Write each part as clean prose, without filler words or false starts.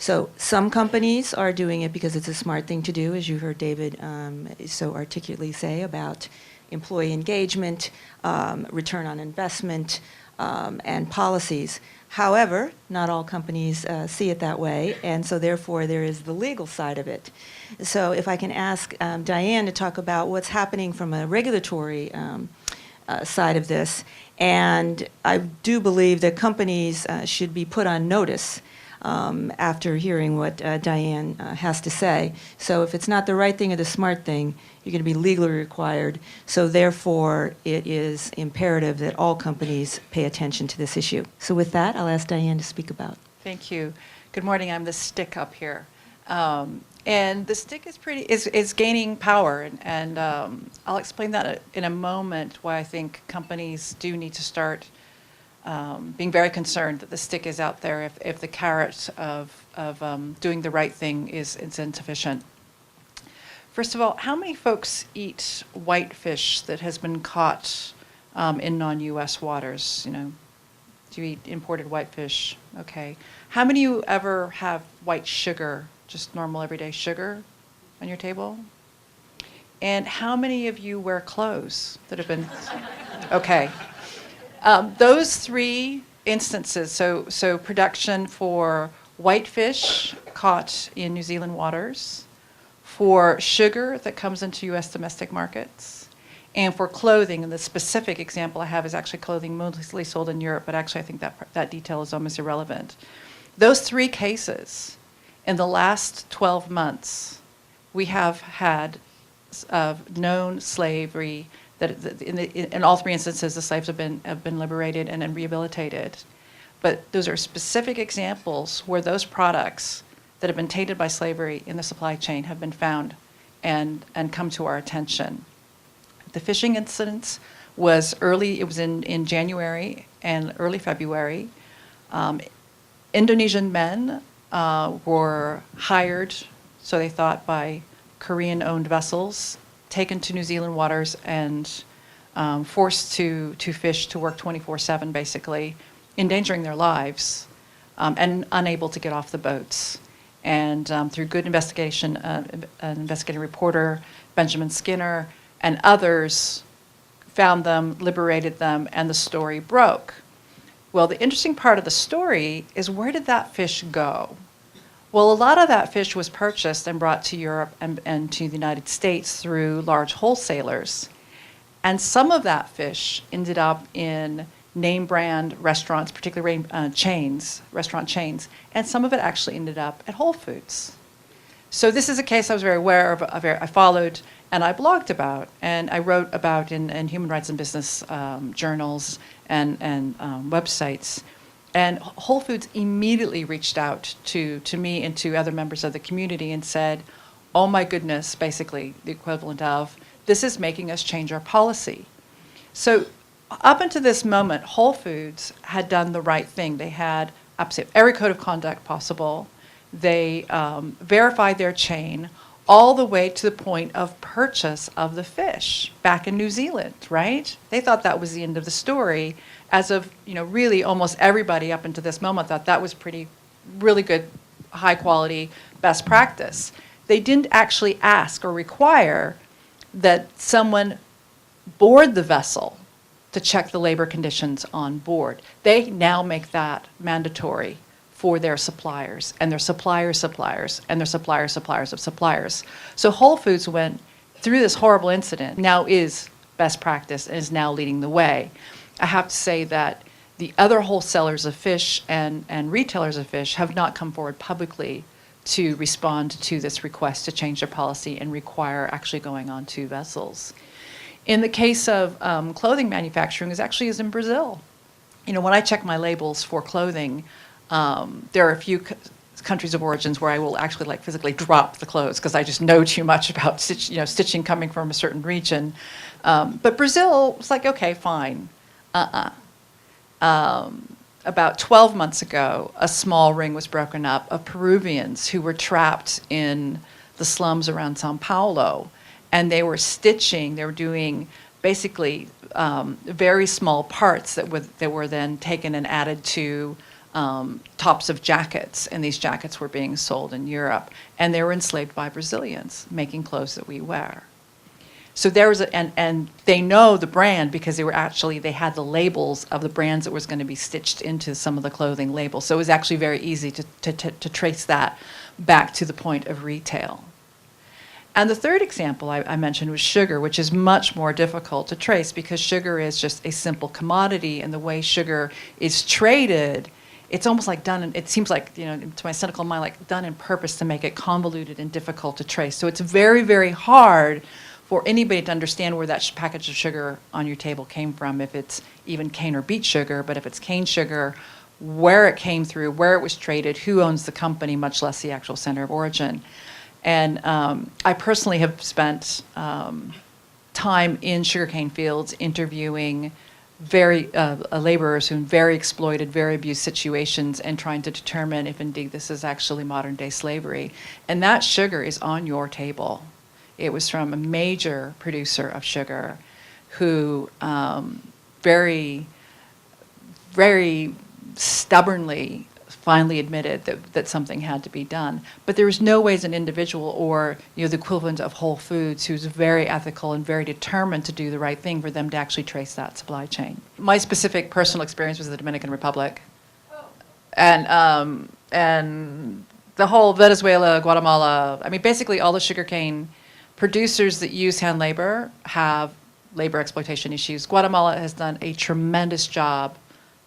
So some companies are doing it because it's a smart thing to do, as you heard David so articulately say about employee engagement, return on investment, and policies. However, not all companies see it that way, and so therefore there is the legal side of it. So if I can ask Diane to talk about what's happening from a regulatory side of this, and I do believe that companies should be put on notice after hearing what Diane has to say. So if it's not the right thing or the smart thing, you're going to be legally required. So therefore, it is imperative that all companies pay attention to this issue. So with that, I'll ask Diane to speak about. Thank you. Good morning. I'm the stick up here. And the stick is gaining power, and I'll explain that in a moment, why I think companies do need to start being very concerned that the stick is out there if the carrot of doing the right thing is insufficient. First of all, how many folks eat whitefish that has been caught in non-U.S. waters? You know, do you eat imported whitefish? Okay. How many of you ever have white sugar, just normal everyday sugar, on your table? And how many of you wear clothes that have been? Okay. Those three instances, so production for whitefish caught in New Zealand waters, for sugar that comes into U.S. domestic markets, and for clothing. And the specific example I have is actually clothing mostly sold in Europe, but actually I think that detail is almost irrelevant. Those three cases, in the last 12 months, we have had known slavery. That in all three instances, the slaves have been liberated and then rehabilitated. But those are specific examples where those products that have been tainted by slavery in the supply chain have been found and come to our attention. The fishing incidents was early, it was in January and early February. Indonesian men were hired, so they thought, by Korean-owned vessels, taken to New Zealand waters and forced to fish, to work 24/7 basically, endangering their lives and unable to get off the boats. And through good investigation, an investigating reporter, Benjamin Skinner, and others found them, liberated them, and the story broke. Well, the interesting part of the story is, where did that fish go? Well, a lot of that fish was purchased and brought to Europe and to the United States through large wholesalers. And some of that fish ended up in name brand restaurants, particularly restaurant chains, and some of it actually ended up at Whole Foods. So this is a case I was very aware of, I followed, and I blogged about, and I wrote about in human rights and business journals and websites. And Whole Foods immediately reached out to me and to other members of the community and said, oh my goodness, basically the equivalent of, this is making us change our policy. So up until this moment, Whole Foods had done the right thing. They had every code of conduct possible. They verified their chain all the way to the point of purchase of the fish back in New Zealand, right? They thought that was the end of the story. As of, really almost everybody up until this moment thought that was really good, high quality, best practice. They didn't actually ask or require that someone board the vessel to check the labor conditions on board. They now make that mandatory for their suppliers and their suppliers' suppliers and their suppliers' suppliers of suppliers. So Whole Foods went through this horrible incident, now is best practice and is now leading the way. I have to say that the other wholesalers of fish and retailers of fish have not come forward publicly to respond to this request to change their policy and require actually going on to vessels. In the case of clothing manufacturing, is in Brazil. When I check my labels for clothing, there are a few countries of origins where I will actually physically drop the clothes because I just know too much about stitching coming from a certain region. But Brazil was like, okay, fine. About 12 months ago, a small ring was broken up of Peruvians who were trapped in the slums around Sao Paulo, and they were stitching. They were doing basically very small parts that were then taken and added to tops of jackets, and these jackets were being sold in Europe, and they were enslaved by Brazilians making clothes that we wear. So there was and they know the brand because they had the labels of the brands that was going to be stitched into some of the clothing labels. So it was actually very easy to trace that back to the point of retail. And the third example I mentioned was sugar, which is much more difficult to trace because sugar is just a simple commodity, and the way sugar is traded, it's almost like it seems like, to my cynical mind, like done on purpose to make it convoluted and difficult to trace. So it's very, very hard for anybody to understand where that package of sugar on your table came from, if it's even cane or beet sugar, but if it's cane sugar, where it came through, where it was traded, who owns the company, much less the actual center of origin. And I personally have spent time in sugarcane fields interviewing laborers who in very exploited, very abused situations and trying to determine if indeed this is actually modern day slavery. And that sugar is on your table. It was from a major producer of sugar who very, very stubbornly finally admitted that something had to be done. But there was no way as an individual or the equivalent of Whole Foods, who's very ethical and very determined to do the right thing, for them to actually trace that supply chain. My specific personal experience was the Dominican Republic. And the whole Venezuela, Guatemala, basically all the sugarcane producers that use hand labor have labor exploitation issues. Guatemala has done a tremendous job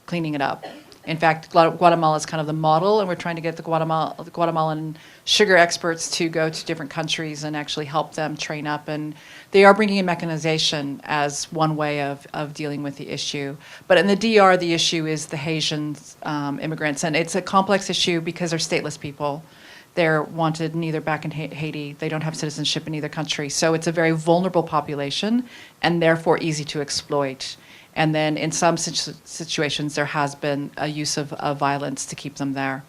cleaning it up. In fact, Guatemala is kind of the model, and we're trying to get the Guatemalan sugar experts to go to different countries and actually help them train up. And they are bringing in mechanization as one way of dealing with the issue. But in the DR, the issue is the Haitian immigrants, and it's a complex issue because they're stateless people. They're wanted neither back in Haiti. They don't have citizenship in either country. So it's a very vulnerable population and therefore easy to exploit. And then in some situations, there has been a use of violence to keep them there.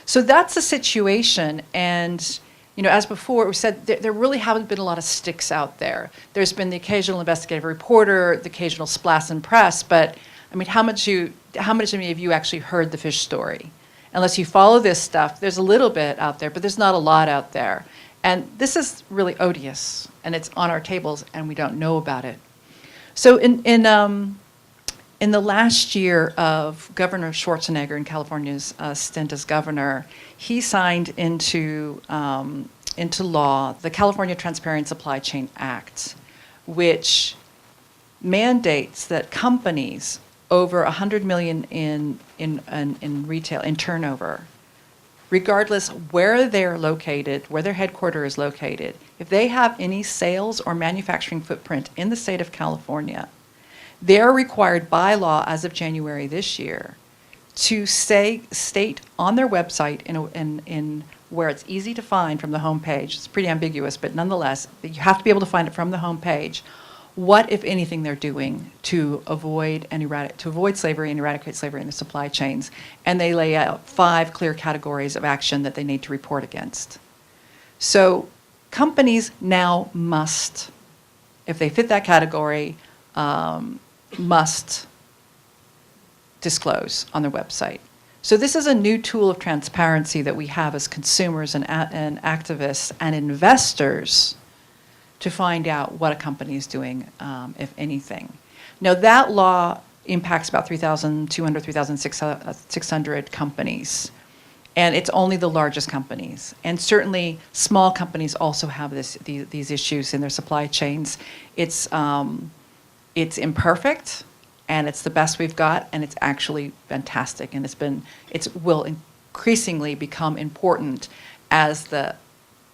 So that's the situation. And, as before, it was said, there really haven't been a lot of sticks out there. There's been the occasional investigative reporter, the occasional splash in press, but, how much of you actually heard the fish story? Unless you follow this stuff, there's a little bit out there, but there's not a lot out there. And this is really odious, and it's on our tables, and we don't know about it. So in the last year of Governor Schwarzenegger in California's stint as governor, he signed into law the California Transparent Supply Chain Act, which mandates that companies over $100 million in retail, in turnover, regardless where they're located, where their headquarters is located, if they have any sales or manufacturing footprint in the state of California, they're required by law as of January this year to state on their website in where it's easy to find from the homepage. It's pretty ambiguous, but nonetheless, you have to be able to find it from the homepage. What, if anything, they're doing to avoid slavery and eradicate slavery in the supply chains. And they lay out 5 clear categories of action that they need to report against. So companies now must, if they fit that category, must disclose on their website. So this is a new tool of transparency that we have as consumers and activists and investors to find out what a company is doing, if anything. Now, that law impacts about 3,200, 3,600 companies, and it's only the largest companies. And certainly, small companies also have these issues in their supply chains. It's imperfect, and it's the best we've got, and it's actually fantastic. And it will increasingly become important as the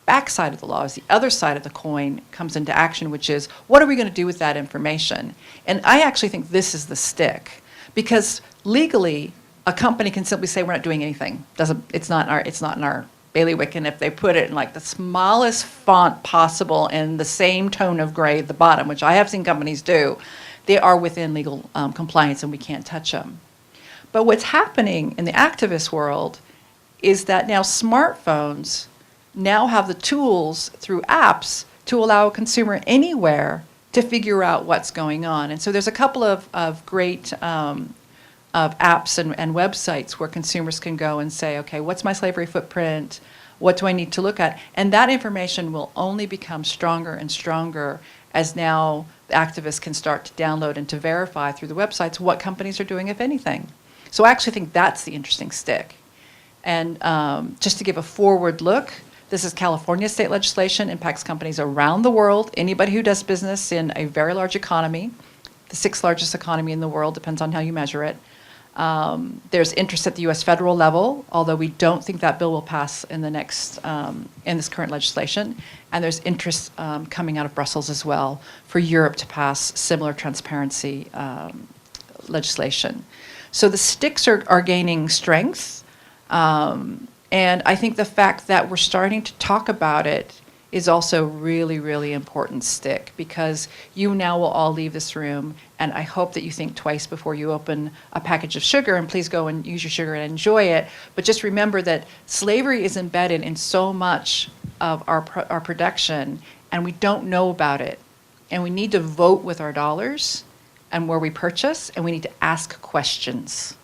backside of the law, as the other side of the coin comes into action, which is, what are we going to do with that information? And I actually think this is the stick, because legally, a company can simply say, we're not doing anything. It's not in our bailiwick, and if they put it in like the smallest font possible in the same tone of gray at the bottom, which I have seen companies do, they are within legal compliance and we can't touch them. But what's happening in the activist world is that now smartphones now have the tools through apps to allow a consumer anywhere to figure out what's going on. And so there's a couple of great of apps and websites where consumers can go and say, okay, what's my slavery footprint? What do I need to look at? And that information will only become stronger and stronger as now the activists can start to download and to verify through the websites what companies are doing, if anything. So I actually think that's the interesting stick. And just to give a forward look, this is California state legislation, impacts companies around the world, anybody who does business in a very large economy, the 6th largest economy in the world, depends on how you measure it. There's interest at the U.S. federal level, although we don't think that bill will pass in the next, in this current legislation. And there's interest coming out of Brussels as well for Europe to pass similar transparency legislation. So the sticks are gaining strength. And I think the fact that we're starting to talk about it is also really, really important stick, because you now will all leave this room, and I hope that you think twice before you open a package of sugar, and please go and use your sugar and enjoy it. But just remember that slavery is embedded in so much of our production, and we don't know about it. And we need to vote with our dollars and where we purchase, and we need to ask questions.